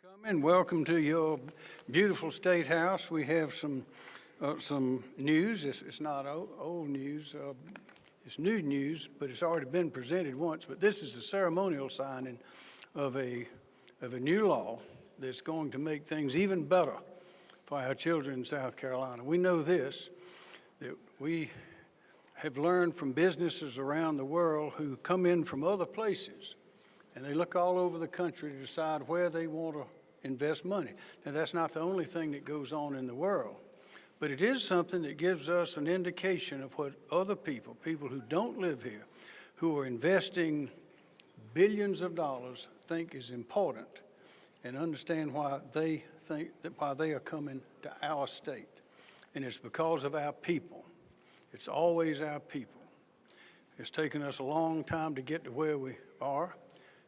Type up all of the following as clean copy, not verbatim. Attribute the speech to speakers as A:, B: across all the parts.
A: Come in. Welcome to your beautiful state house. We have some news. It's not old news. It's new news, but it's already been presented once. But this is the ceremonial signing of a new law that's going to make things even better for our children in South Carolina. We know this, that we have learned from businesses around the world who come in from other places, and they look all over the country to decide where they want to invest money. Now, that's not the only thing that goes on in the world, but it is something that gives us an indication of what other people who don't live here, who are investing billions of dollars, think is important, and understand why they are coming to our state. And it's because of our people. It's always our people. It's taken us a long time to get to where we are.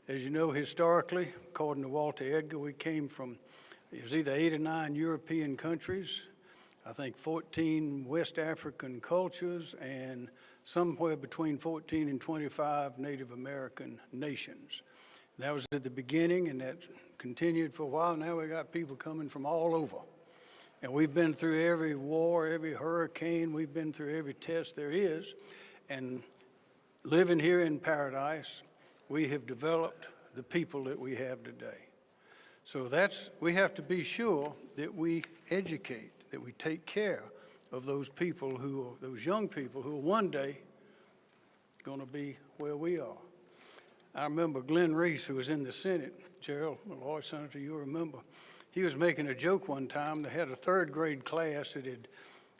A: As you know, historically, according to Walter Edgar, we came from, it was either 8 or 9 European countries, I think 14 West African cultures, and somewhere between 14 and 25 Native American nations. That was at the beginning, and that continued for a while. Now we got people coming from all over. And we've been through every war, every hurricane, we've been through every test there is. And living here in paradise, we have developed the people that we have today. So we have to be sure that we educate, that we take care of those people those young people who are one day going to be where we are. I remember Glenn Reese, who was in the Senate, Gerald, the Lord Senator, you'll remember, he was making a joke one time. They had a 3rd grade class that had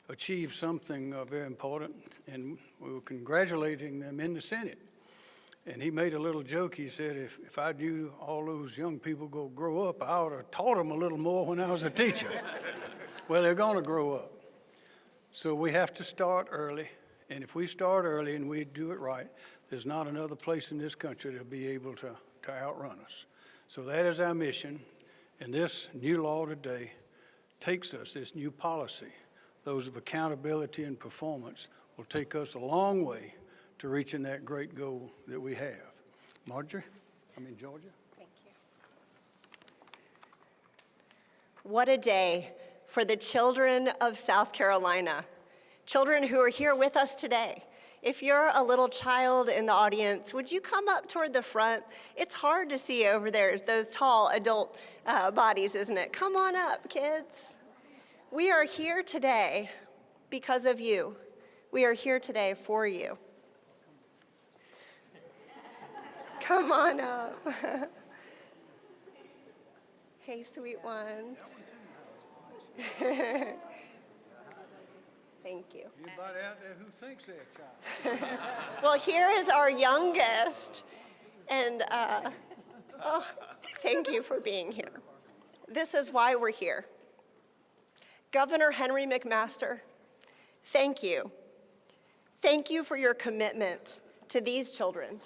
A: achieved something very important, and we were congratulating them in the Senate. And he made a little joke. He said, if I knew all those young people go grow up, I ought to have taught them a little more when I was a teacher. Well, they're going to grow up. So we have to start early. And if we start early and we do it right, there's not another place in this country that'll be able to outrun us. So that is our mission. And this new law today takes us, this new policy, those of accountability and performance, will take us a long way to reaching that great goal that we have. Georgia?
B: Thank you. What a day for the children of South Carolina, children who are here with us today. If you're a little child in the audience, would you come up toward the front? It's hard to see over there, those tall adult bodies, isn't it? Come on up, kids. We are here today because of you. We are here today for you. Come on up. Hey, sweet ones. Thank you.
A: Anybody out there who thinks they're a child?
B: Well, here is our youngest, and thank you for being here. This is why we're here. Governor Henry McMaster, thank you. Thank you for your commitment to these children.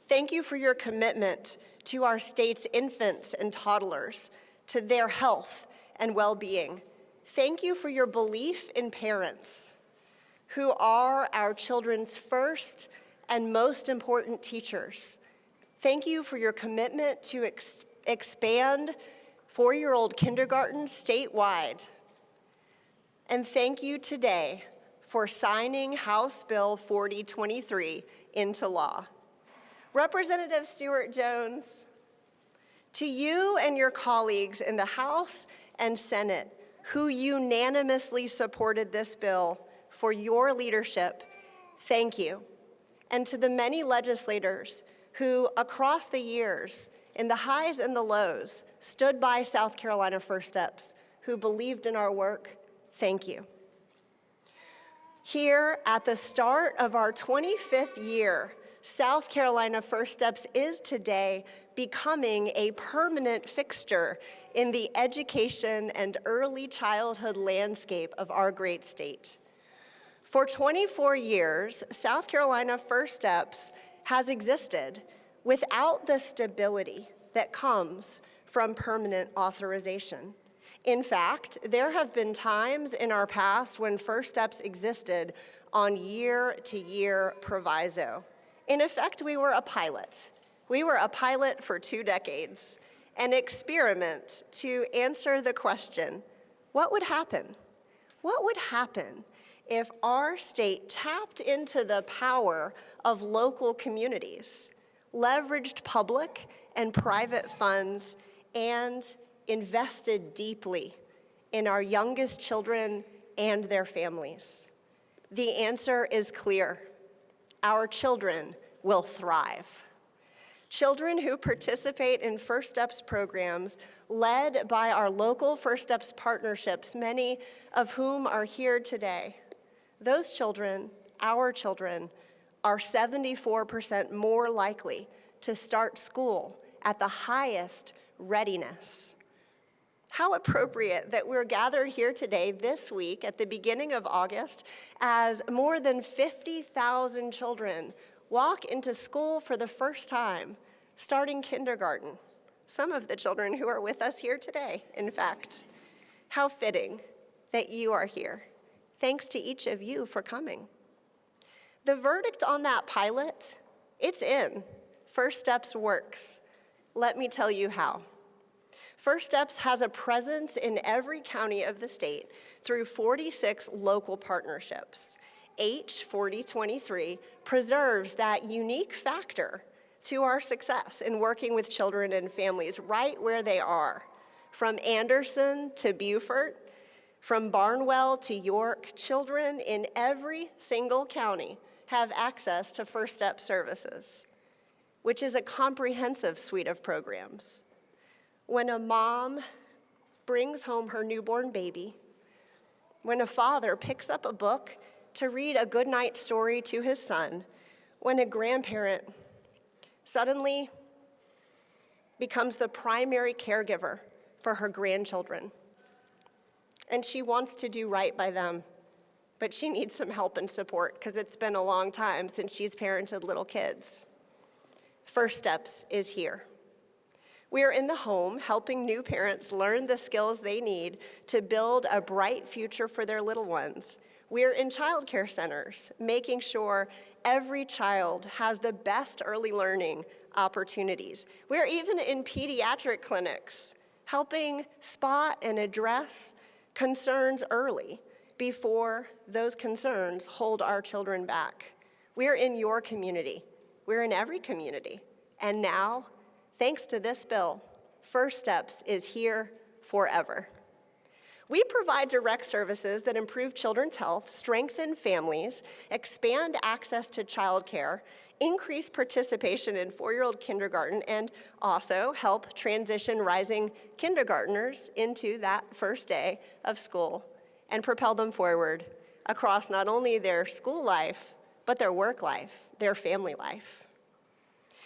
B: Thank you for your commitment to our state's infants and toddlers, to their health and well-being. Thank you for your belief in parents, who are our children's first and most important teachers. Thank you for your commitment to expand 4-year-old kindergarten statewide. And thank you today for signing House Bill 4023 into law. Representative Stewart Jones, to you and your colleagues in the House and Senate who unanimously supported this bill, for your leadership, thank you. And to the many legislators who, across the years, in the highs and the lows, stood by South Carolina First Steps, who believed in our work, thank you. Here at the start of our 25th year, South Carolina First Steps is today becoming a permanent fixture in the education and early childhood landscape of our great state. For 24 years, South Carolina First Steps has existed without the stability that comes from permanent authorization. In fact, there have been times in our past when First Steps existed on year-to-year proviso. In effect, we were a pilot. We were a pilot for 2 decades, an experiment to answer the question, what would happen? What would happen if our state tapped into the power of local communities, leveraged public and private funds, and invested deeply in our youngest children and their families? The answer is clear. Our children will thrive. Children who participate in First Steps programs led by our local First Steps partnerships, many of whom are here today. Those children, our children, are 74% more likely to start school at the highest readiness. How appropriate that we're gathered here today, this week, at the beginning of August, as more than 50,000 children walk into school for the first time, starting kindergarten. Some of the children who are with us here today, in fact. How fitting that you are here. Thanks to each of you for coming. The verdict on that pilot, it's in. First Steps works. Let me tell you how. First Steps has a presence in every county of the state through 46 local partnerships. H4023 preserves that unique factor to our success in working with children and families right where they are. From Anderson to Beaufort, from Barnwell to York, children in every single county have access to First Step services, which is a comprehensive suite of programs. When a mom brings home her newborn baby, when a father picks up a book to read a goodnight story to his son, when a grandparent suddenly becomes the primary caregiver for her grandchildren, and she wants to do right by them, but she needs some help and support because it's been a long time since she's parented little kids. First Steps is here. We are in the home helping new parents learn the skills they need to build a bright future for their little ones. We're in childcare centers, making sure every child has the best early learning opportunities. We're even in pediatric clinics, helping spot and address concerns early before those concerns hold our children back. We're in your community. We're in every community. And now, thanks to this bill, First Steps is here forever. We provide direct services that improve children's health, strengthen families, expand access to childcare, increase participation in 4-year-old kindergarten, and also help transition rising kindergartners into that first day of school and propel them forward across not only their school life, but their work life, their family life.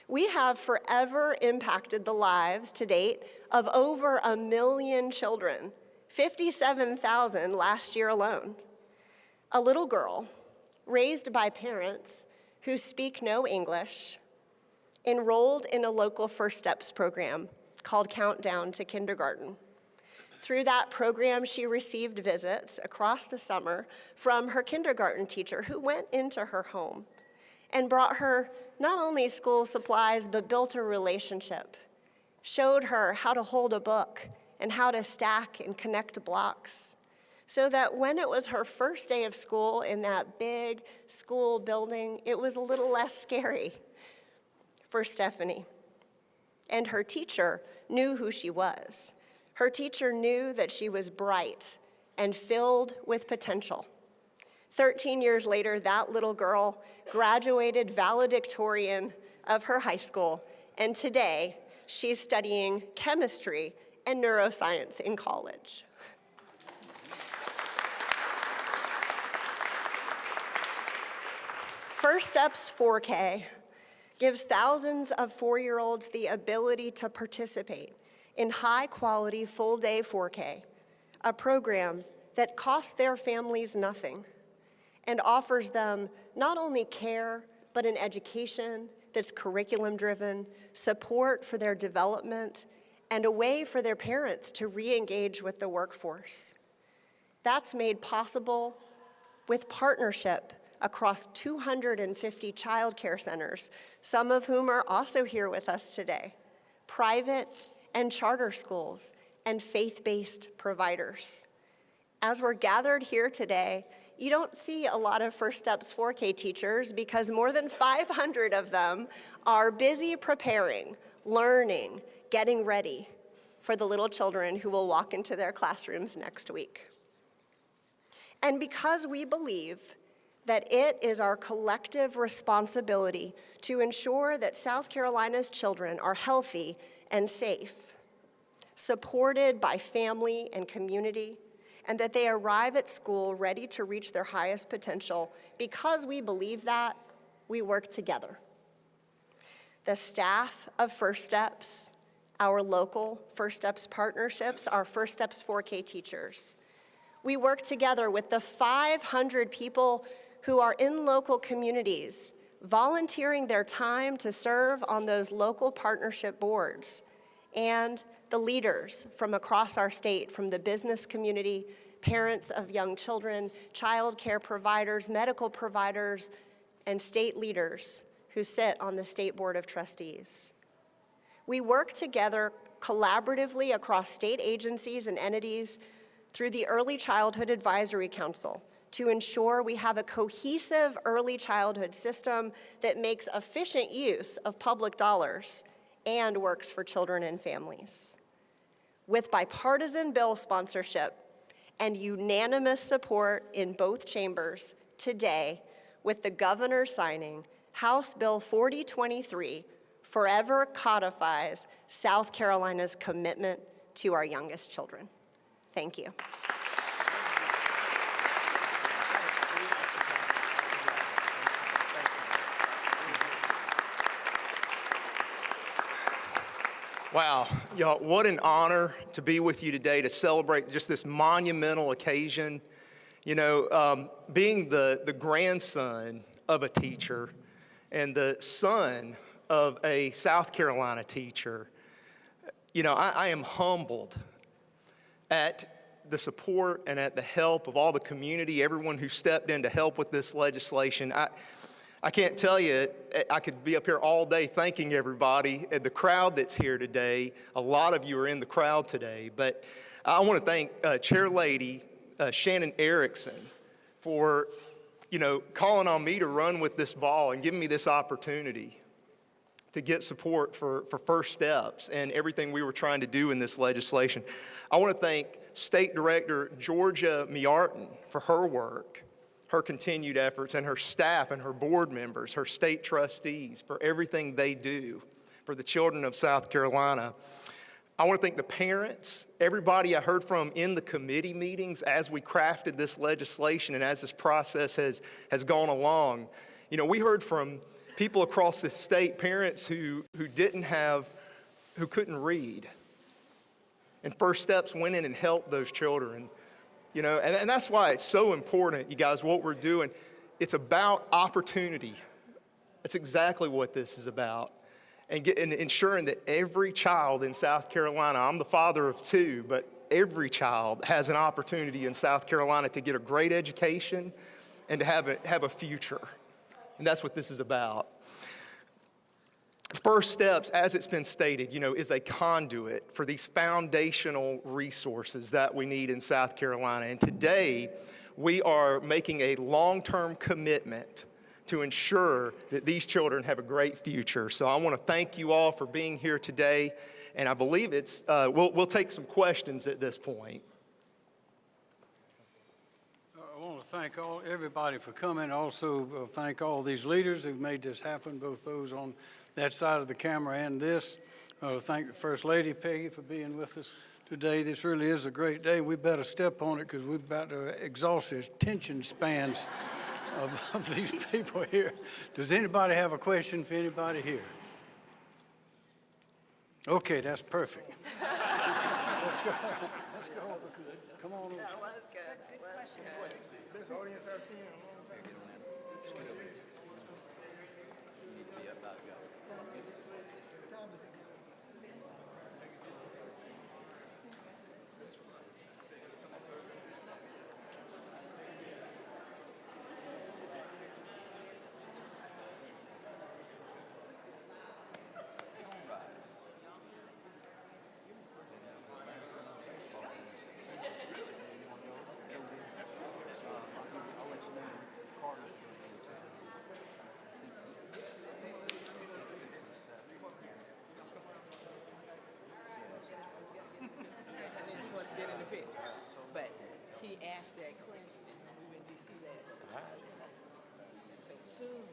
B: We have forever impacted the lives to date of over 1 million children, 57,000 last year alone. A little girl raised by parents who speak no English, enrolled in a local First Steps program called Countdown to Kindergarten. Through that program, she received visits across the summer from her kindergarten teacher who went into her home and brought her not only school supplies, but built a relationship, showed her how to hold a book and how to stack and connect blocks, so that when it was her first day of school in that big school building, it was a little less scary for Stephanie. And her teacher knew who she was. Her teacher knew that she was bright and filled with potential. 13 years later, that little girl graduated valedictorian of her high school, and today she's studying chemistry and neuroscience in college. First Steps 4K gives thousands of 4-year-olds the ability to participate in high-quality full-day 4K, a program that costs their families nothing and offers them not only care, but an education that's curriculum-driven, support for their development, and a way for their parents to re-engage with the workforce. That's made possible with partnership across 250 child care centers, some of whom are also here with us today, private and charter schools and faith-based providers. As we're gathered here today, you don't see a lot of First Steps 4K teachers because more than 500 of them are busy preparing, learning, getting ready for the little children who will walk into their classrooms next week. And because we believe that it is our collective responsibility to ensure that South Carolina's children are healthy and safe, supported by family and community, and that they arrive at school ready to reach their highest potential, because we believe that, we work together. The staff of First Steps, our local First Steps partnerships, our First Steps 4K teachers. We work together with the 500 people who are in local communities, volunteering their time to serve on those local partnership boards, and the leaders from across our state, from the business community, parents of young children, child care providers, medical providers, and state leaders who sit on the State Board of Trustees. We work together collaboratively across state agencies and entities through the Early Childhood Advisory Council to ensure we have a cohesive early childhood system that makes efficient use of public dollars and works for children and families. With bipartisan bill sponsorship and unanimous support in both chambers today, with the governor signing, House Bill 4023 forever codifies South Carolina's commitment to our youngest children. Thank you.
C: Wow, y'all, what an honor to be with you today to celebrate just this monumental occasion. You know, being the grandson of a teacher and the son of a South Carolina teacher, you know, I am humbled at the support and at the help of all the community, everyone who stepped in to help with this legislation. I can't tell you, I could be up here all day thanking everybody, and the crowd that's here today. A lot of you are in the crowd today, but I want to thank Chair Lady Shannon Erickson for, you know, calling on me to run with this ball and giving me this opportunity to get support for First Steps and everything we were trying to do in this legislation. I want to thank State Director Georgia Miarton for her work, her continued efforts, and her staff and her board members, her state trustees, for everything they do for the children of South Carolina. I want to thank the parents, everybody I heard from in the committee meetings as we crafted this legislation and as this process has gone along. You know, we heard from people across this state, parents who couldn't read. And First Steps went in and helped those children. You know, and that's why it's so important, you guys, what we're doing. It's about opportunity. That's exactly what this is about. And ensuring that every child in South Carolina, I'm the father of two, but every child has an opportunity in South Carolina to get a great education and to have a future. And that's what this is about. First Steps, as it's been stated, you know, is a conduit for these foundational resources that we need in South Carolina. And today, we are making a long-term commitment to ensure that these children have a great future. So I want to thank you all for being here today. And I believe we'll take some questions at this point.
A: I want to thank everybody for coming. Also, thank all these leaders who've made this happen, both those on that side of the camera and this. Thank the First Lady, Peggy, for being with us today. This really is a great day. We better step on it because we're about to exhaust the attention spans of these people here. Does anybody have a question for anybody here? Okay, that's perfect. Let's go. Let's go. Come on over.
B: That was good. Good question.
A: This audience I've seen in a long time.
D: picture. But he asked that question when we were in DC last week. So soon.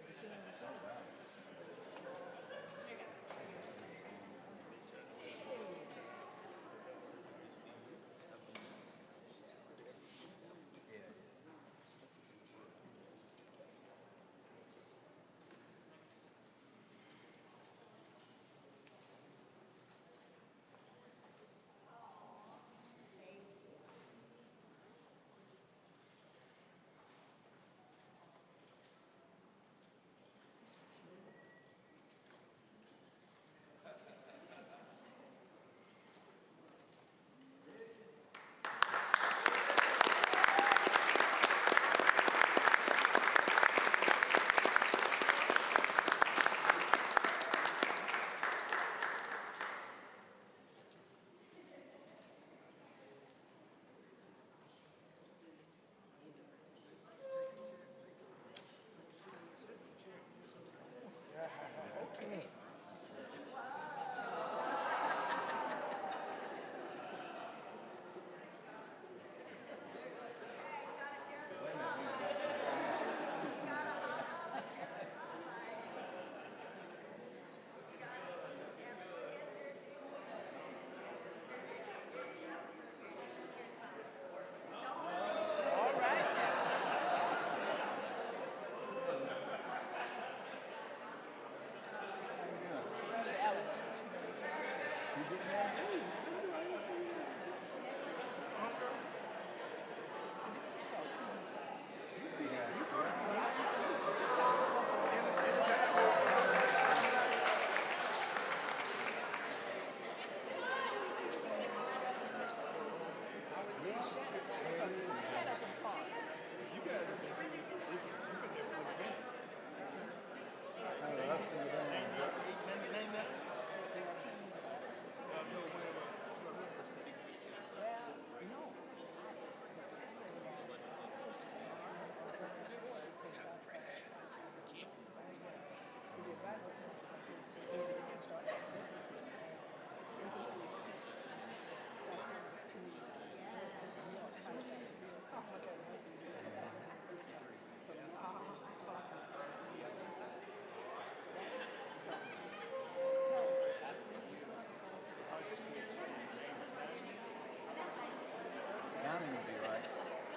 E: Timing would be right.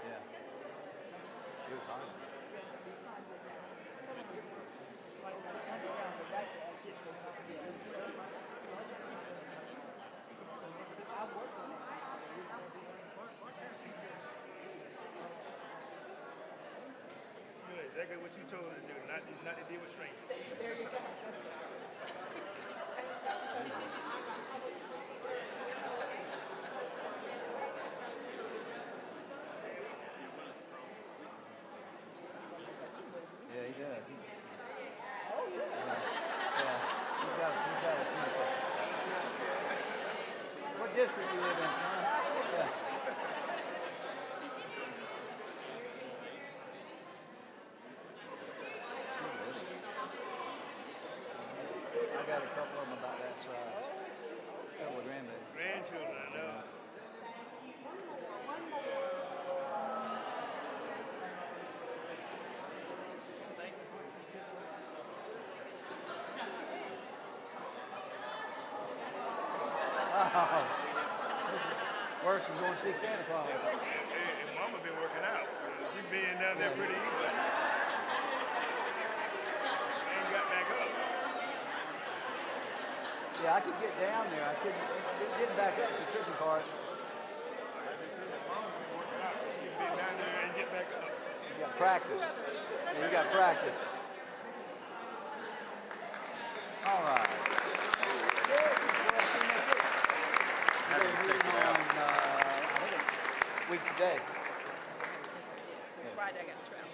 E: Yeah. Good timing.
F: Good, exactly what you told her to do, not to deal with strangers.
E: Yeah, he does. Yeah. He's got a future. What district do you live in, son? Yeah. I got a couple of them about that size. A couple of grandbabies.
F: Grandchildren, I know.
E: Worse than going to see Santa Claus.
F: And Mama been working out. She been down there pretty easy. Ain't got back up.
E: Yeah, I could get down there. I couldn't. Getting back up is the tricky part.
F: I just said that Mama been working out. She been down there and get back up.
E: You got practice. Yeah, you got practice. All right. Week today.
D: It's Friday, I got to travel.